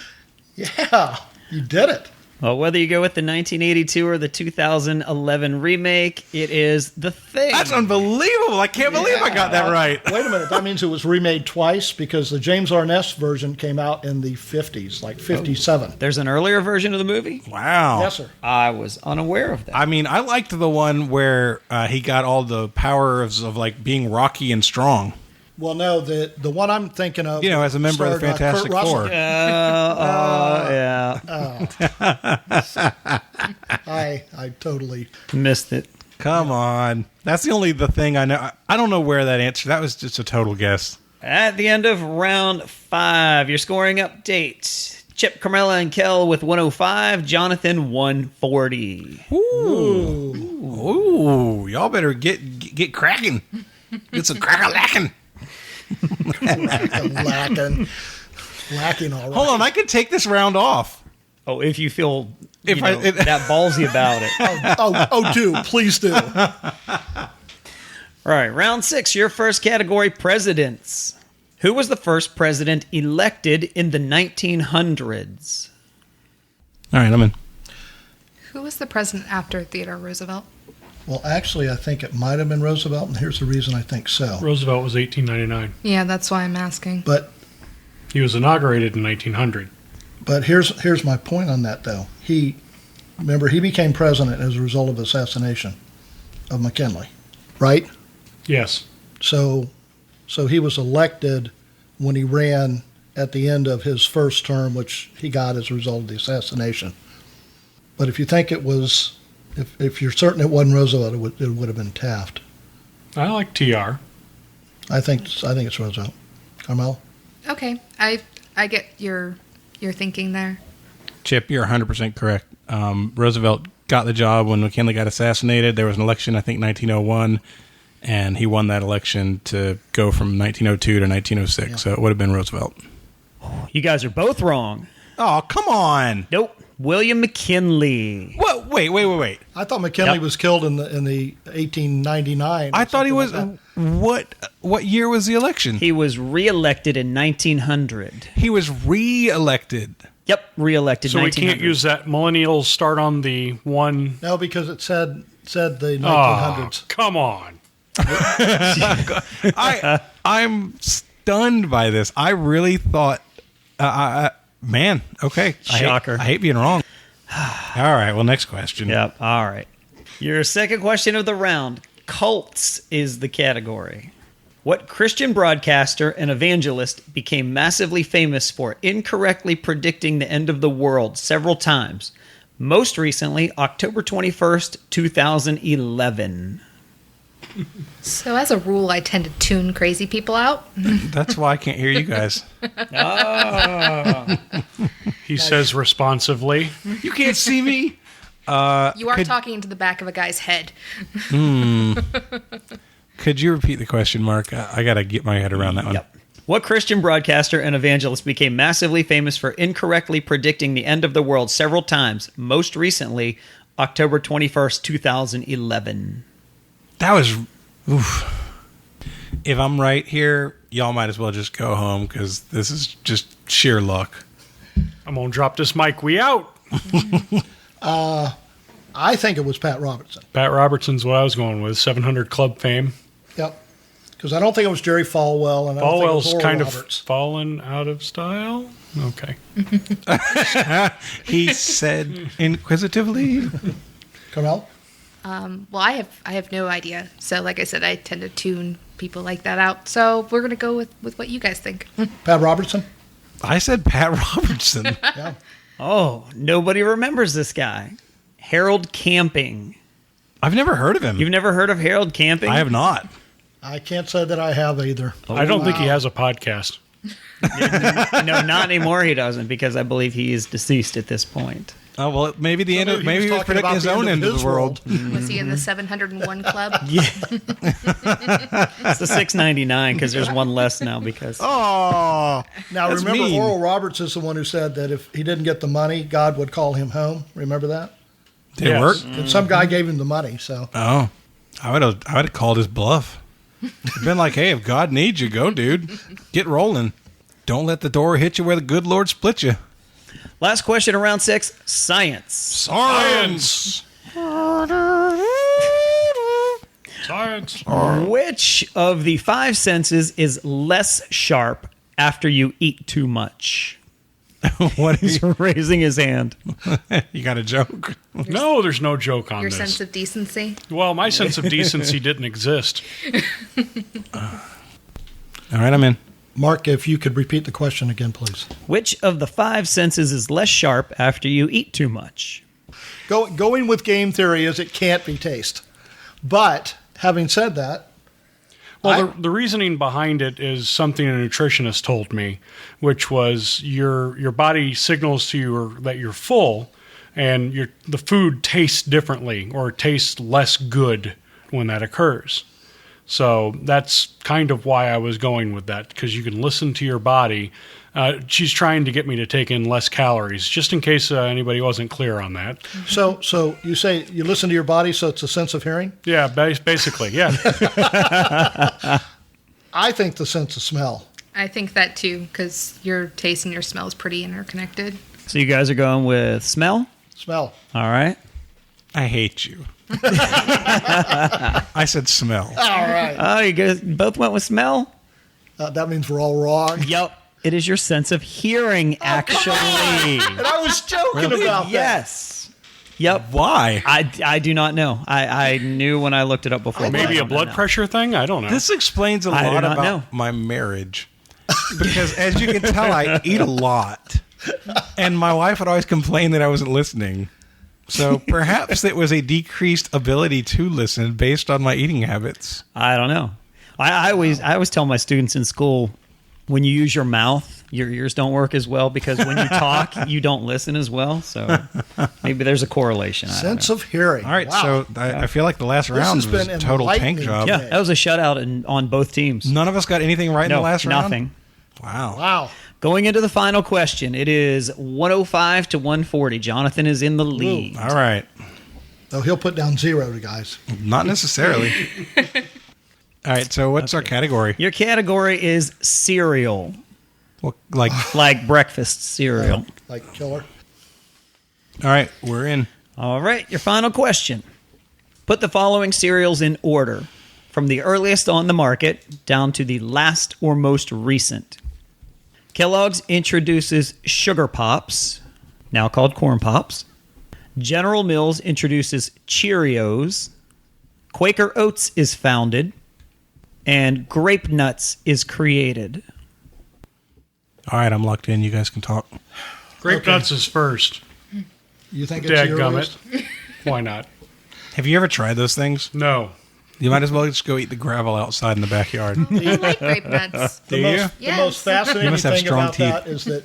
Yeah, you did it. Well, whether you go with the 1982 or the 2011 remake, it is The Thing. That's unbelievable. I can't believe I got that right. Wait a minute. That means it was remade twice because the James Arness version came out in the 50s, like 57. There's an earlier version of the movie? Wow. Yes, sir. I was unaware of that. I mean, I liked the one where he got all the powers of like being rocky and strong. Well, no, the one I'm thinking of, You know, as a member of the starred, Fantastic Kurt Russell. Four. Yeah. I totally. Missed it. Come on. That's the thing I know. I don't know where that answer. That was just a total guess. At the end of round 5, your scoring update. Chip, Carmela, and Kel with 105. Jonathan, 140. Ooh, y'all better get cracking. Get some crack-a-lacking. Lacking all right. Hold on, I could take this round off. Oh, if you feel If that ballsy about it. do. Please do. All right, round 6, your first category, presidents. Who was the first president elected in the 1900s? All right, I'm in. Who was the president after Theodore Roosevelt? Well, actually, I think it might have been Roosevelt, and here's the reason I think so. Roosevelt was 1899. Yeah, that's why I'm asking. But He was inaugurated in 1900. here's my point on that, though. He became president as a result of assassination of McKinley, right? Yes. So he was elected when he ran at the end of his first term, which he got as a result of the assassination. But if you think it was If you're certain it wasn't Roosevelt, it would have been Taft. I like TR. I think it's Roosevelt. Carmel? Okay, I get your thinking there. Chip, you're 100% correct. Roosevelt got the job when McKinley got assassinated. There was an election, I think, 1901, and he won that election to go from 1902 to 1906. Yeah. So it would have been Roosevelt. You guys are both wrong. Oh, come on. Nope. William McKinley. What? Wait. I thought McKinley Yep. was killed in the 1899. I thought he was. something like What year was the election? He was reelected in 1900. He was re-elected. Yep, reelected. So we 1900. can't use that millennials start on the one. that. No, because it said the Oh, 1900s. come on. I'm stunned by this. I really thought. Man, okay. Shocker. I hate being wrong. All right. Well, next question. Yep, all right. Your second question of the round. Cults is the category. What Christian broadcaster and evangelist became massively famous for incorrectly predicting the end of the world several times? Most recently, October 21st, 2011. So as a rule, I tend to tune crazy people out. That's why I can't hear you guys. He says responsively. You can't see me. You are talking into the back of a guy's head. Could you repeat the question, Mark? I got to get my head around that one. Yep. What Christian broadcaster and evangelist became massively famous for incorrectly predicting the end of the world several times? Most recently, October 21st, 2011. That was. Oof. If I'm right here, y'all might as well just go home because this is just sheer luck. I'm going to drop this mic. We out. I think it was Pat Robertson. Pat Robertson's what I was going with. 700 Club fame. Yep. Because I don't think it was Jerry Falwell, and I don't think it was Falwell's Oral kind Roberts. of fallen out of style. Okay. He said inquisitively. Carmel? Well, I have no idea. So, like I said, I tend to tune people like that out. So we're gonna go with what you guys think. Pat Robertson? I said Pat Robertson. Yeah. Oh, nobody remembers this guy. Harold Camping. I've never heard of him. You've never heard of Harold Camping? I have not. I can't say that I have either. I don't think he has a podcast. No, not anymore. He doesn't, because I believe he is deceased at this point. Oh well, maybe the end. Somebody Maybe he was talking predicting about his the own end of his the world. Was he in the 701 club? Yeah, it's the 699 because there's one less now. Because Oh, Now, that's remember, mean. Oral Roberts is the one who said that if he didn't get the money, God would call him home. Remember that? Did it Yes. work? And some guy gave him the money, so. Oh, I would have called his bluff. Been like, hey, if God needs you, go, dude. Get rolling. Don't let the door hit you where the good Lord split you. last question of round 6, science. Science. Science. Which of the 5 senses is less sharp after you eat too much? What is? He's raising his hand. You got a joke? No, there's no joke on Your this. sense of decency. Well, my sense of decency didn't exist. All right, I'm in. Mark, if you could repeat the question again, please. Which of the 5 senses is less sharp after you eat too much? Going with game theory is it can't be taste. But having said that, Well, the reasoning behind it is something a nutritionist told me, which was your body signals to you that you're full, and the food tastes differently or tastes less good when that occurs. So that's kind of why I was going with that, because you can listen to your body. She's trying to get me to take in less calories, just in case anybody wasn't clear on that. so you say you listen to your body, so it's a sense of hearing? Yeah, basically, yeah. I think the sense of smell. I think that too, because your taste and your smell is pretty interconnected. So you guys are going with smell? Smell. All right. I hate you. I said smell. All right. Oh, you guys both went with smell? That means we're all wrong. Yep. It is your sense of hearing, actually. And I was joking about that. Yes. Yep. Why? I do not know. I knew when I looked it up before. but I Maybe a don't know blood now. pressure thing? I don't know. This explains a I do lot not about know. my marriage. Because as you can tell, I eat a lot. And my wife would always complain that I wasn't listening. So perhaps it was a decreased ability to listen based on my eating habits. I don't know. I always tell my students in school, when you use your mouth, your ears don't work as well because when you talk, you don't listen as well. So maybe there's a correlation. Sense of hearing. All right, Wow. so I feel like the last round has was been a total tank enlightening. job. Yeah, that was a shutout on both teams. None of us got anything right in the last round? nothing. Wow. Wow. Going into the final question, it is 105 to 140. Jonathan is in the lead. All right. Oh, he'll put down 0 to guys. Not necessarily. All right, so what's our category? Your category is cereal, Well, like, like breakfast cereal. Like killer. all right, we're in. All right, your final question. Put the following cereals in order, from the earliest on the market down to the last or most recent. Kellogg's introduces Sugar Pops, now called Corn Pops. General Mills introduces Cheerios. Quaker Oats is founded. And Grape Nuts is created. All right, I'm locked in. You guys can talk. Grape Nuts is first. You think it's your Dadgummit. Why not? Have you ever tried those things? No. You might as well just go eat the gravel outside in the backyard. I like grape nuts. Do you? The Yes. most You fascinating must have thing strong about teeth. that is that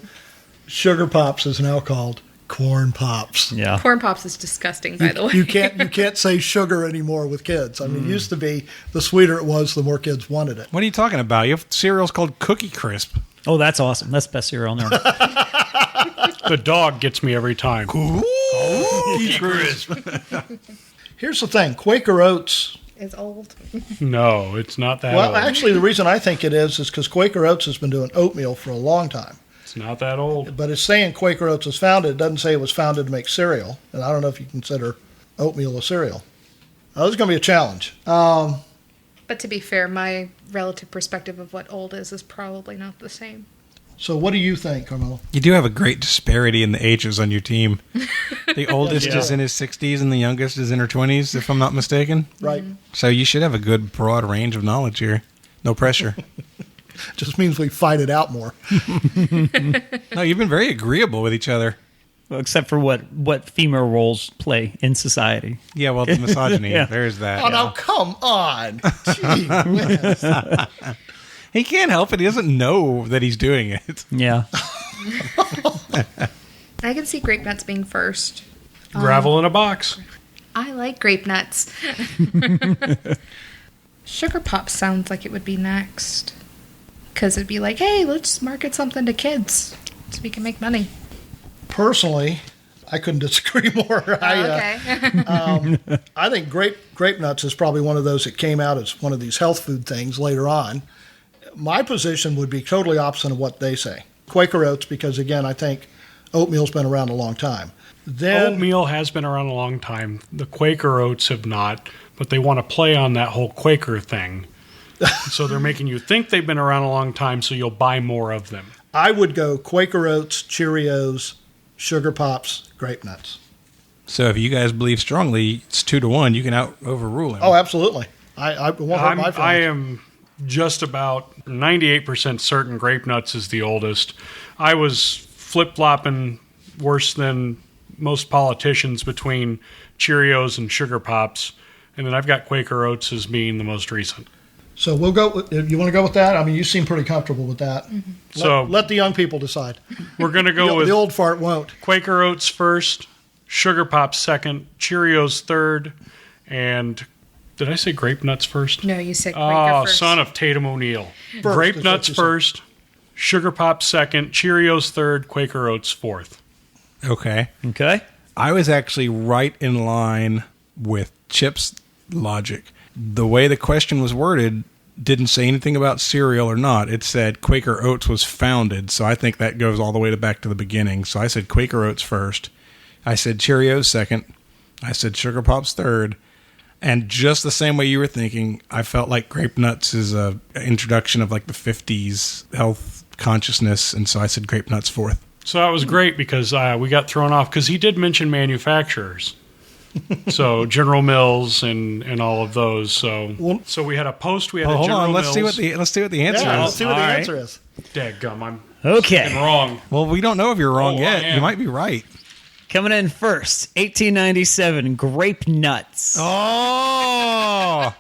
Sugar Pops is now called Corn Pops. Yeah. Corn Pops is disgusting, by the way. You can't say sugar anymore with kids. I mean, it used to be the sweeter it was, the more kids wanted it. What are you talking about? You have cereals called Cookie Crisp. Oh, that's awesome. That's the best cereal on earth. The dog gets me every time. Cookie Crisp. Here's the thing: Quaker Oats. It's old. No, it's not that Well, old. actually, the reason I think it is because Quaker Oats has been doing oatmeal for a long time. It's not that old. But it's saying Quaker Oats was founded. It doesn't say it was founded to make cereal. And I don't know if you consider oatmeal a cereal. Now, this is going to be a challenge. But to be fair, my relative perspective of what old is probably not the same. So what do you think, Carmelo? You do have a great disparity in the ages on your team. The oldest Yeah. is in his 60s and the youngest is in her 20s, if I'm not mistaken. Right. So you should have a good broad range of knowledge here. No pressure. Just means we fight it out more. No, you've been very agreeable with each other. Well, except for what female roles play in society. Yeah, well, it's misogyny. Yeah. There's that. Oh, now, come on. Gee whiz. He can't help it. He doesn't know that he's doing it. Yeah. I can see grape nuts being first. Gravel in a box. I like grape nuts. Sugar Pops sounds like it would be next. Because it'd be like, hey, let's market something to kids so we can make money. Personally, I couldn't disagree more. Okay. I think grape nuts is probably one of those that came out as one of these health food things later on. My position would be totally opposite of what they say. Quaker Oats, because again, I think oatmeal's been around a long time. Then Oatmeal has been around a long time. The Quaker Oats have not, but they want to play on that whole Quaker thing. So they're making you think they've been around a long time, so you'll buy more of them. I would go Quaker Oats, Cheerios, Sugar Pops, grape nuts. So if you guys believe strongly, it's 2-1. You can overrule him. Oh, absolutely. I won't hurt my I feelings. am just about 98% certain Grape Nuts is the oldest. I was flip-flopping worse than most politicians between Cheerios and Sugar Pops, and then I've got Quaker Oats as being the most recent. So we'll go. You want to go with that? I mean, you seem pretty comfortable with that. Mm-hmm. So Let the young people decide. we're going to go with The old fart won't. Quaker Oats first, Sugar Pops second, Cheerios third, and did I say Grape Nuts first? No, you said Quaker Oh, first. son of Tatum O'Neal. First Grape is what Nuts you said. first, Sugar Pops second, Cheerios third, Quaker Oats fourth. Okay. Okay. I was actually right in line with Chip's logic. The way the question was worded didn't say anything about cereal or not. It said Quaker Oats was founded, so I think that goes all the way back to the beginning. So I said Quaker Oats first. I said Cheerios second. I said Sugar Pops third. And just the same way you were thinking, I felt like Grape Nuts is a introduction of like the 50s health consciousness, and so I said Grape Nuts fourth. So that was great because we got thrown off because he did mention manufacturers. So General Mills and all of those. So we had a post. We had a Hold General on, let's Mills. see what the answer Yeah, is. let's see what the All right. answer is. Dadgum, I'm Okay. wrong. Well, we don't know if you're wrong Oh, I yet. am. You might be right. Coming in first, 1897, grape nuts. Oh.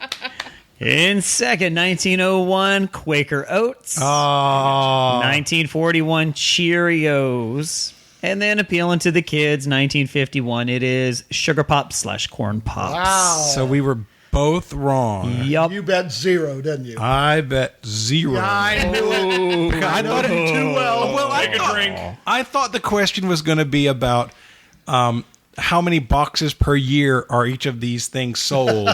In second, 1901, Quaker Oats. Oh. 1941, Cheerios. And then appealing to the kids, 1951, it is Sugar Pops / Corn Pops. Wow. So we were both wrong. Yup. You bet 0, didn't you? I bet 0. I knew it. I thought it too well. Well, Take a drink. I thought the question was going to be about how many boxes per year are each of these things sold,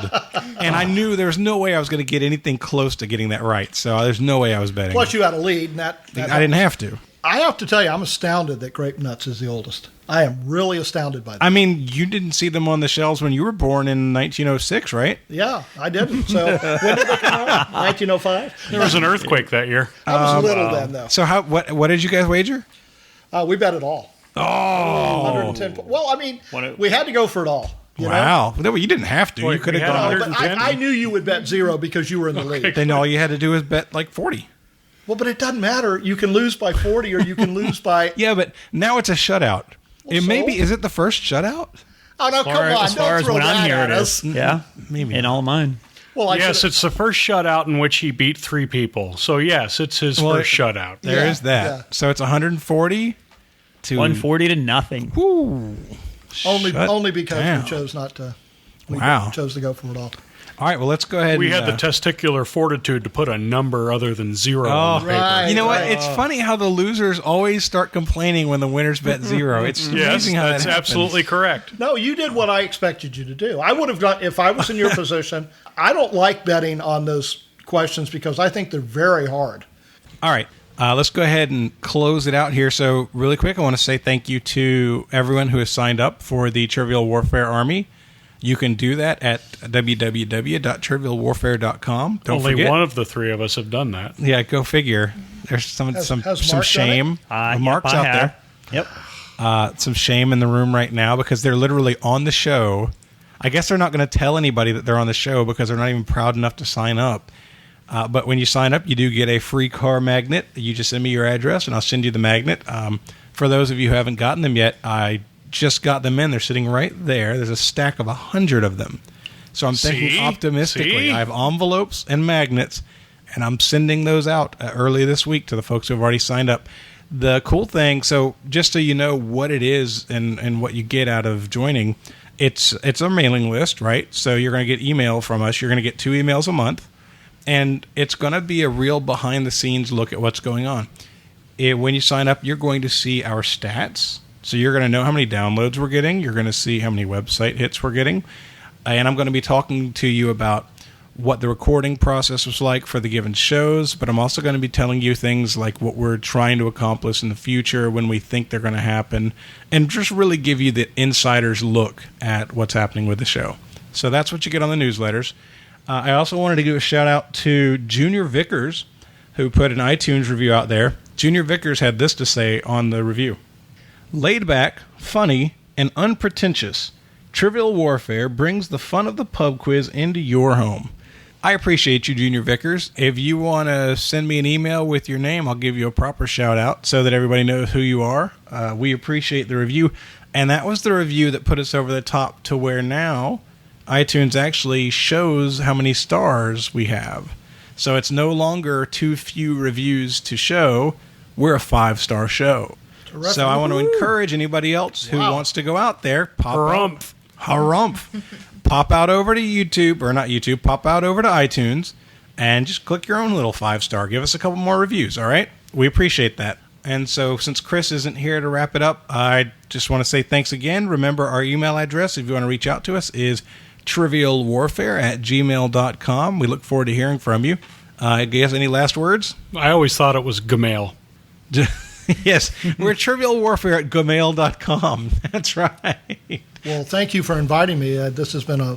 and I knew there was no way I was going to get anything close to getting that right. So there's no way I was betting. Plus, you had a lead, and that I didn't have to. I have to tell you, I'm astounded that Grape Nuts is the oldest. I am really astounded by that. I mean, you didn't see them on the shelves when you were born in 1906, right? Yeah, I didn't. So when did they come out? 1905? There was an earthquake that year. I was little then, though. So what did you guys wager? We bet it all. Oh, 110. Well, I mean, we had to go for it all. You know? wow! No, you didn't have to. Boy, You could have we had gone. 100. But I knew you would bet 0 because you were in the lead. Then all you had to do was bet like 40. Well, but it doesn't matter. You can lose by 40 or you can lose by... Yeah, but now it's a shutout. Well, It may so? be. Is it the first shutout? Oh, no, come on. As far Don't as throw when I'm that here, at it us. is. Yeah. Maybe In all mine. Well, I Yes, should've- it's the first shutout in which he beat 3 people. So, yes, it's his Well, first shutout. There Yeah, is that. yeah. So it's 140 to 140 to nothing. Woo. only because down. we chose not to... We Wow. chose to go for it all. All right, well, let's go ahead. We and, had the testicular fortitude to put a number other than 0 on the paper. right. You know what? It's funny how the losers always start complaining when the winners bet 0. It's Yes, amazing how that's that happens. absolutely correct. No, you did what I expected you to do. I would have done... If I was in your position, I don't like betting on those questions because I think they're very hard. All right. Let's go ahead and close it out here. So, really quick, I want to say thank you to everyone who has signed up for the Trivial Warfare Army. You can do that at www.trivialwarfare.com. Don't Only forget. one of the 3 of us have done that. Yeah, go figure. There's some Has Mark done shame. Mark's Yep, I out there. have. Some shame in the room right now because they're literally on the show. I guess they're not going to tell anybody that they're on the show because they're not even proud enough to sign up. But when you sign up, you do get a free car magnet. You just send me your address, and I'll send you the magnet. For those of you who haven't gotten them yet, I just got them in. They're sitting right there. There's a stack of 100 of them. So I'm thinking See? optimistically. See? I have envelopes and magnets, and I'm sending those out early this week to the folks who have already signed up. The cool thing, so just so you know what it is and what you get out of joining, it's a mailing list, right? So you're going to get email from us. You're going to get 2 emails a month, and it's going to be a real behind-the-scenes look at what's going on. When you sign up, you're going to see our stats. So you're going to know how many downloads we're getting. You're going to see how many website hits we're getting. And I'm going to be talking to you about what the recording process was like for the given shows. But I'm also going to be telling you things like what we're trying to accomplish in the future, when we think they're going to happen, and just really give you the insider's look at what's happening with the show. So that's what you get on the newsletters. I also wanted to give a shout out to Junior Vickers, who put an iTunes review out there. Junior Vickers had this to say on the review. Laid back, funny, and unpretentious, Trivial Warfare brings the fun of the pub quiz into your home. I appreciate you, Junior Vickers. If you want to send me an email with your name, I'll give you a proper shout-out so that everybody knows who you are. We appreciate the review. And that was the review that put us over the top to where now iTunes actually shows how many stars we have. So it's no longer too few reviews to show. We're a 5-star show. Terrific. So I want to encourage anybody else who wants to go out there, Harumph. pop out over to YouTube, or not YouTube, pop out over to iTunes and just click your own little 5-star. Give us a couple more reviews, all right? We appreciate that. And so since Chris isn't here to wrap it up, I just want to say thanks again. Remember, our email address, if you want to reach out to us, is trivialwarfare@gmail.com. We look forward to hearing from you. I guess any last words? I always thought it was Gmail. Yes, we're trivialwarfare@gmail.com. That's right. Well, thank you for inviting me. This has been a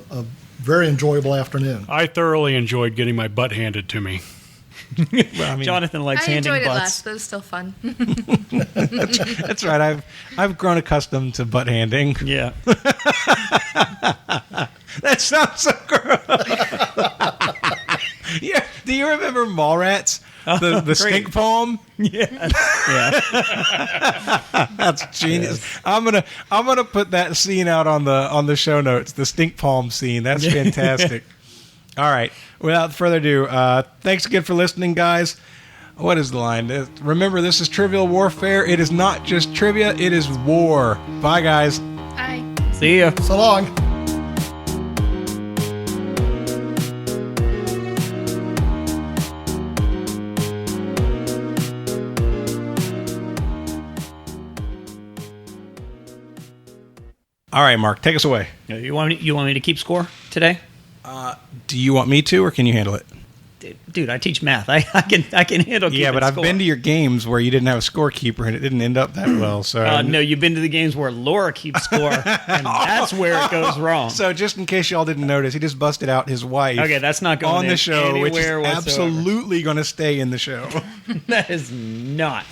very enjoyable afternoon. I thoroughly enjoyed getting my butt handed to me. Well, I mean, Jonathan likes I handing enjoyed it butts. last, but it was still fun. that's right. I've grown accustomed to butt handing. Yeah. That sounds so gross. Yeah. Do you remember Mallrats? The great. stink poem? Yeah. That's genius. I'm gonna put that scene out on the show notes. The stink palm scene. That's fantastic. All right. Without further ado, thanks again for listening, guys. What is the line? Remember, this is Trivial Warfare. It is not just trivia. It is war. Bye, guys. Bye. See ya. So long. All right, Mark, take us away. You want me to keep score today? Do you want me to, or can you handle it? Dude, I teach math. I can handle. Yeah, but I've score. been to your games where you didn't have a scorekeeper and it didn't end up that well. So no, you've been to the games where Laura keeps score, and that's where it goes wrong. So just in case y'all didn't notice, he just busted out his wife. Okay, that's not going on the show, which is anywhere whatsoever. absolutely going to stay in the show. That is not.